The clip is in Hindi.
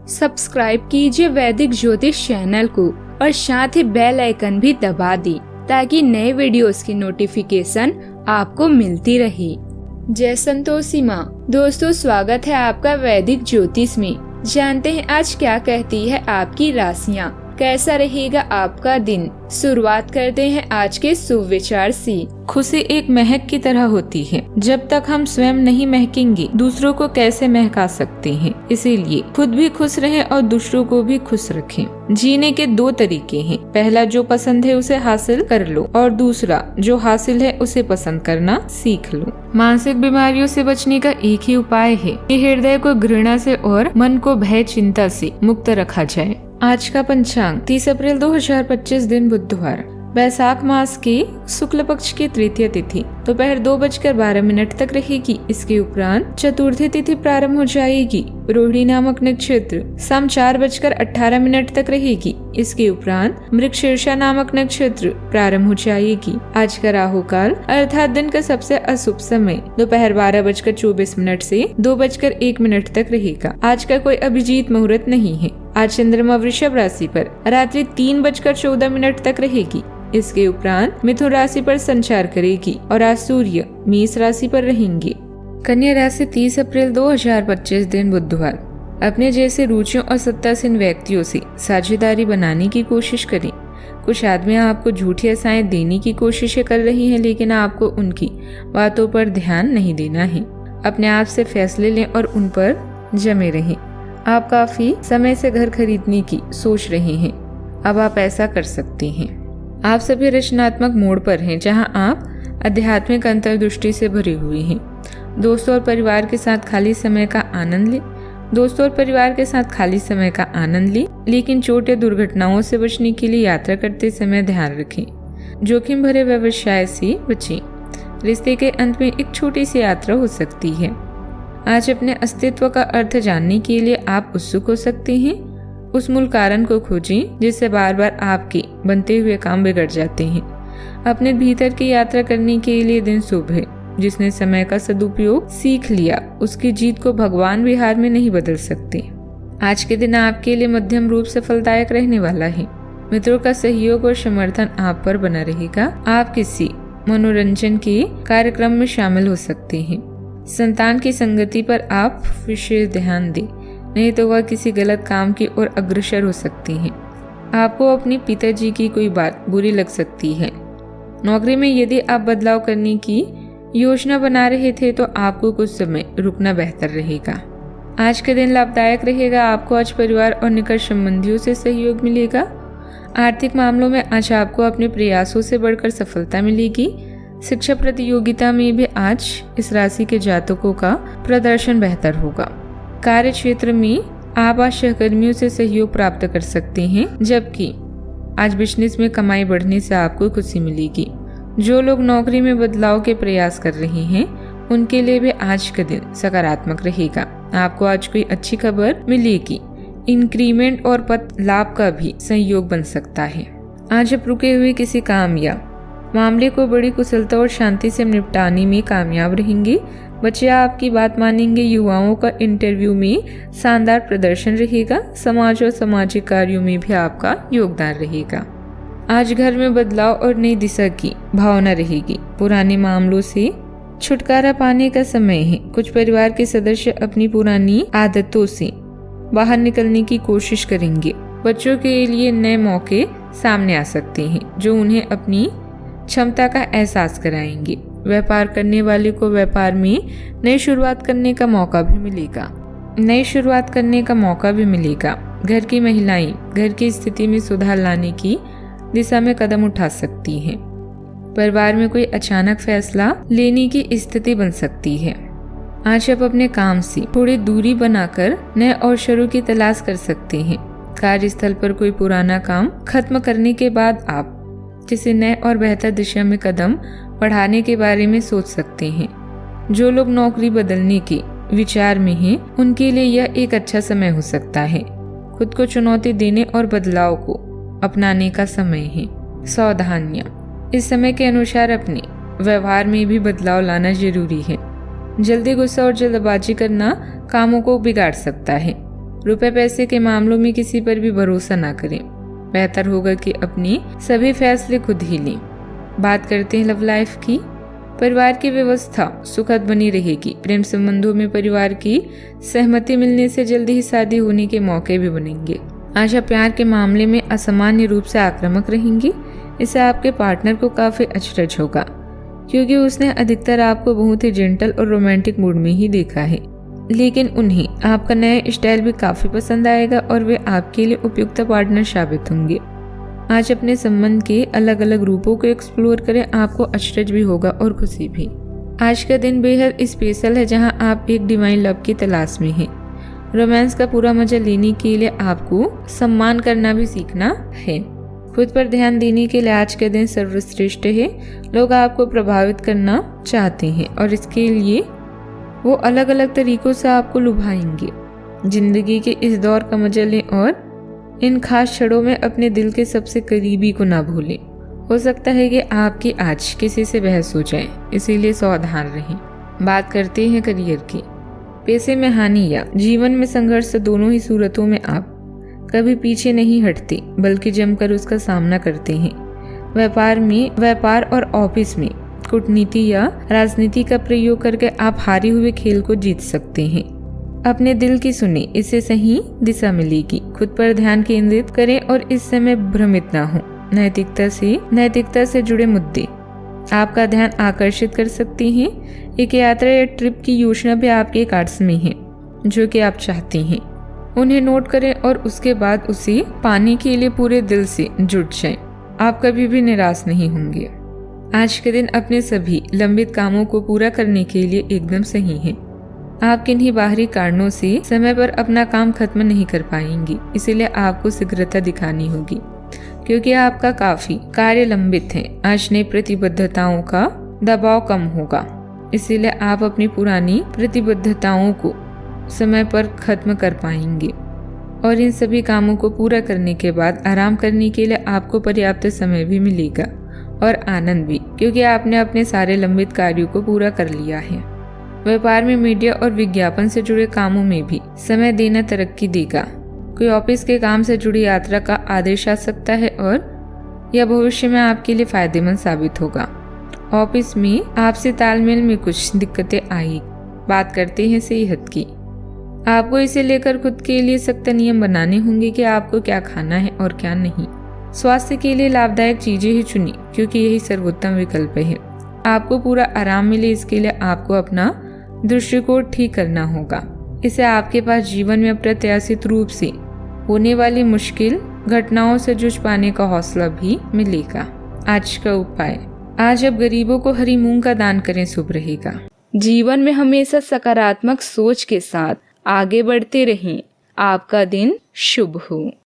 सब्सक्राइब कीजिए वैदिक ज्योतिष चैनल को और साथ ही बेल आइकन भी दबा दी ताकि नए वीडियोस की नोटिफिकेशन आपको मिलती रहे। जय संतोषी माँ। दोस्तों, स्वागत है आपका वैदिक ज्योतिष में। जानते हैं आज क्या कहती है आपकी राशियाँ, कैसा रहेगा आपका दिन। शुरुआत करते हैं आज के शुभ विचार से। खुशी एक महक की तरह होती है। जब तक हम स्वयं नहीं महकेंगे दूसरों को कैसे महका सकते हैं। इसीलिए खुद भी खुश रहें और दूसरों को भी खुश रखें। जीने के दो तरीके हैं। पहला, जो पसंद है उसे हासिल कर लो और दूसरा, जो हासिल है उसे पसंद करना सीख लो। मानसिक बीमारियों से बचने का एक ही उपाय है कि हृदय को घृणा से और मन को भय चिंता से मुक्त रखा जाए। आज का पंचांग 30 अप्रैल 2025 दिन बुधवार, वैशाख मास की शुक्ल पक्ष की तृतीय तिथि दोपहर 2:12 तक रहेगी। इसके उपरांत चतुर्थी तिथि प्रारंभ हो जाएगी। रोहिणी नामक नक्षत्र शाम 4:18 तक रहेगी। इसके उपरांत मृगशीर्षा नामक नक्षत्र प्रारंभ हो जाएगी। आज का राहु काल अर्थात दिन का सबसे अशुभ समय दोपहर 12:24 से 2:01 तक रहेगा। आज का कोई अभिजीत मुहूर्त नहीं है। आज चंद्रमा वृषभ राशि पर रात्रि 3:14 तक रहेगी। इसके उपरांत मिथुन राशि पर संचार करेगी और आज सूर्य मेष राशि पर रहेंगे। कन्या राशि 30 अप्रैल 2025 दिन बुधवार, अपने जैसे रुचियों और सत्तासीन व्यक्तियों से साझेदारी बनाने की कोशिश करें। कुछ आदमियां आपको झूठी आशाएं देने की कोशिशें कर रही हैं, लेकिन आपको उनकी बातों पर ध्यान नहीं देना है। अपने आप से फैसले लें और उन पर जमे रहें। आप काफी समय से घर खरीदने की सोच रहे हैं, अब आप ऐसा कर सकते हैं। आप सभी रचनात्मक मोड़ पर हैं, जहां आप आध्यात्मिक अंतर्दृष्टि से भरे हुए हैं। दोस्तों और परिवार के साथ खाली समय का आनंद लें। लेकिन चोट या दुर्घटनाओं से बचने के लिए यात्रा करते समय ध्यान रखें। जोखिम भरे व्यवसाय से बचें। रिश्ते के अंत में एक छोटी सी यात्रा हो सकती है। आज अपने अस्तित्व का अर्थ जानने के लिए आप उत्सुक हो सकते हैं। उस मूल कारण को खोजें जिससे बार बार आपके बनते हुए काम बिगड़ जाते हैं। अपने भीतर की यात्रा करने के लिए दिन शुभ है। जिसने समय का सदुपयोग सीख लिया उसकी जीत को भगवान भी हार में नहीं बदल सकते। आज के दिन आपके लिए मध्यम रूप से फलदायक रहने वाला है। मित्रों का सहयोग और समर्थन आप पर बना रहेगा। आप किसी मनोरंजन के कार्यक्रम में शामिल हो सकते हैं। संतान की संगति पर आप विशेष ध्यान दें, नहीं तो वह किसी गलत काम की ओर अग्रसर हो सकती हैं। आपको अपने पिताजी की कोई बात बुरी लग सकती है। नौकरी में यदि आप बदलाव करने की योजना बना रहे थे तो आपको कुछ समय रुकना बेहतर रहेगा। आज के दिन लाभदायक रहेगा। आपको आज परिवार और निकट संबंधियों से सहयोग मिलेगा। आर्थिक मामलों में आज आपको अपने प्रयासों से बढ़कर सफलता मिलेगी। शिक्षा प्रतियोगिता में भी आज इस राशि के जातकों का प्रदर्शन बेहतर होगा। कार्य क्षेत्र में आप आज सहकर्मियों से सहयोग प्राप्त कर सकते हैं, जबकि आज बिजनेस में कमाई बढ़ने से आपको खुशी मिलेगी। जो लोग नौकरी में बदलाव के प्रयास कर रहे हैं उनके लिए भी आज का दिन सकारात्मक रहेगा। आपको आज कोई अच्छी खबर मिलेगी। इंक्रीमेंट और पद लाभ का भी संयोग बन सकता है। आज आप रुके हुए किसी काम या मामले को बड़ी कुशलता और शांति से निपटाने में कामयाब रहेंगे। बच्चे आपकी बात मानेंगे। युवाओं का इंटरव्यू में शानदार प्रदर्शन रहेगा। समाज और सामाजिक कार्यों में भी आपका योगदान रहेगा। आज घर में बदलाव और नई दिशा की भावना रहेगी। पुराने मामलों से छुटकारा पाने का समय है। कुछ परिवार के सदस्य अपनी पुरानी आदतों से बाहर निकलने की कोशिश करेंगे। बच्चों के लिए नए मौके सामने आ सकते हैं जो उन्हें अपनी क्षमता का एहसास कराएंगे। व्यापार करने वाले को व्यापार में नई शुरुआत करने का मौका भी मिलेगा। घर की महिलाएं घर की स्थिति में सुधार लाने की दिशा में कदम उठा सकती हैं। परिवार में कोई अचानक फैसला लेने की स्थिति बन सकती है। आज आप अपने काम से थोड़ी दूरी बनाकर नए अवसरों की तलाश कर सकते हैं। कार्यस्थल पर कोई पुराना काम खत्म करने के बाद आप किसी नए और बेहतर दिशा में कदम बढ़ाने के बारे में सोच सकते हैं। जो लोग नौकरी बदलने के विचार में हैं, उनके लिए यह एक अच्छा समय हो सकता है। खुद को चुनौती देने और बदलाव को अपनाने का समय है। सावधानियां, इस समय के अनुसार अपने व्यवहार में भी बदलाव लाना जरूरी है। जल्दी गुस्सा और जल्दबाजी करना कामों को बिगाड़ सकता है। रुपए पैसे के मामलों में किसी पर भी भरोसा ना करें। बेहतर होगा कि अपने सभी फैसले खुद ही लें। बात करते हैं लव लाइफ की। परिवार की व्यवस्था सुखद बनी रहेगी। प्रेम संबंधों में परिवार की सहमति मिलने से जल्दी ही शादी होने के मौके भी बनेंगे। आशा प्यार के मामले में असामान्य रूप से आक्रामक रहेंगी। इससे आपके पार्टनर को काफी अचरज होगा, क्योंकि उसने अधिकतर आपको बहुत ही जेंटल और रोमांटिक मूड में ही देखा है। लेकिन उन्हें आपका नया स्टाइल भी काफी पसंद आएगा और वे आपके लिए उपयुक्त पार्टनर साबित होंगे। आज अपने संबंध के अलग अलग रूपों को एक्सप्लोर करें। आपको अचरज भी होगा और खुशी भी। आज का दिन बेहद स्पेशल है, जहां आप एक डिवाइन लव की तलाश में हैं। रोमांस का पूरा मजा लेने के लिए आपको सम्मान करना भी सीखना है। खुद पर ध्यान देने के लिए आज का दिन सर्वश्रेष्ठ है। लोग आपको प्रभावित करना चाहते हैं और इसके लिए वो अलग अलग तरीकों से आपको लुभाएंगे। जिंदगी के इस दौर का मजा लें और इन खास क्षणों में अपने दिल के सबसे करीबी को ना भूलें। हो सकता है कि आपकी आज किसी से बहस हो जाए, इसीलिए सावधान रहें। बात करते हैं करियर की। पैसे में हानि या जीवन में संघर्ष, दोनों ही सूरतों में आप कभी पीछे नहीं हटते, बल्कि जमकर उसका सामना करते हैं। व्यापार और ऑफिस में कूटनीति या राजनीति का प्रयोग करके आप हारे हुए खेल को जीत सकते हैं। अपने दिल की सुने, इससे सही दिशा मिलेगी। खुद पर ध्यान केंद्रित करें और इस समय भ्रमित ना हो। नैतिकता से जुड़े मुद्दे आपका ध्यान आकर्षित कर सकते हैं। एक यात्रा या ट्रिप की योजना भी आपके कार्ड्स में है, जो कि आप चाहते हैं। उन्हें नोट करें और उसके बाद उसे पाने के लिए पूरे दिल से जुट जाएं। आप कभी भी निराश नहीं होंगे। आज के दिन अपने सभी लंबित कामों को पूरा करने के लिए एकदम सही है। आप किन्हीं बाहरी कारणों से समय पर अपना काम खत्म नहीं कर पाएंगी, इसीलिए आपको शीघ्रता दिखानी होगी, क्योंकि आपका काफी कार्य लंबित है। आज नई प्रतिबद्धताओं का दबाव कम होगा, इसीलिए आप अपनी पुरानी प्रतिबद्धताओं को समय पर खत्म कर पाएंगे। और इन सभी कामों को पूरा करने के बाद आराम करने के लिए आपको पर्याप्त समय भी मिलेगा और आनंद भी, क्योंकि आपने अपने सारे लंबित कार्यों को पूरा कर लिया है। व्यापार में मीडिया और विज्ञापन से जुड़े कामों में भी समय देना तरक्की देगा। कोई ऑफिस के काम से जुड़ी यात्रा का आदेश आ सकता है और यह भविष्य में आपके लिए फायदेमंद साबित होगा। ऑफिस में आपसे तालमेल में कुछ दिक्कतें आई। बात करते हैं सेहत की। आपको इसे लेकर खुद के लिए सख्त नियम बनाने होंगे कि आपको क्या खाना है और क्या नहीं। स्वास्थ्य के लिए लाभदायक चीजें ही चुनिए, क्योंकि यही सर्वोत्तम विकल्प है। आपको पूरा आराम मिले, इसके लिए आपको अपना दृष्टिकोण ठीक करना होगा। इसे आपके पास जीवन में अप्रत्याशित रूप से होने वाली मुश्किल घटनाओं से जूझ पाने का हौसला भी मिलेगा। आज का उपाय, आज अब गरीबों को हरी मूंग का दान करें, शुभ रहेगा। जीवन में हमेशा सकारात्मक सोच के साथ आगे बढ़ते रहें। आपका दिन शुभ हो।